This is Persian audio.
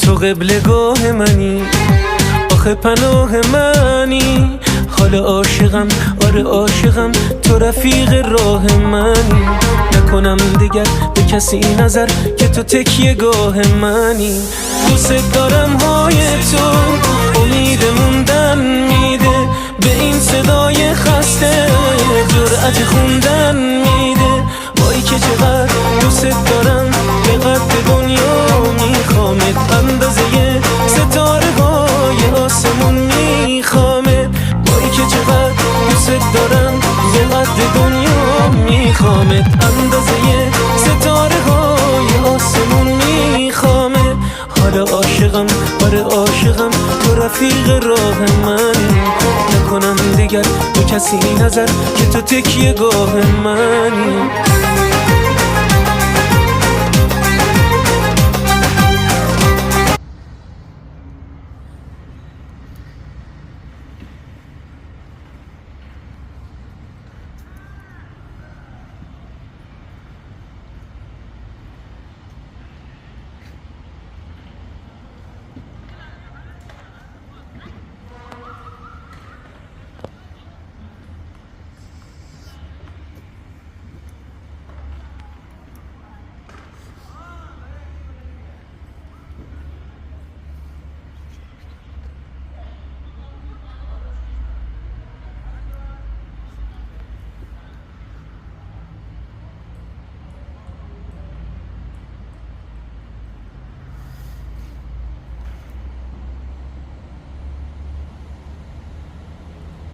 تو قبلگاه منی، آخه پناه منی. حالا عاشقم، آره عاشقم، تو رفیق راه منی. نکنم دیگر به کسی نظر که تو تکیه گاه منی. دوست دارم های تو امید موندن میده، به این صدای خسته جرأت خوندن میده. وای که چقدر دوست دارم، به قد دنیا میخوامت، اندازه ستاره های آسمون میخوامت. وای که چقدر دوست دارم، به قد دنیا میخوامت، اندازه ستاره های آسمون میخوامت. حالا عاشقم، آره عاشقم، تو رفیق راه من. نکنم دیگر به کسی نظر که تو تکیه گاه منی.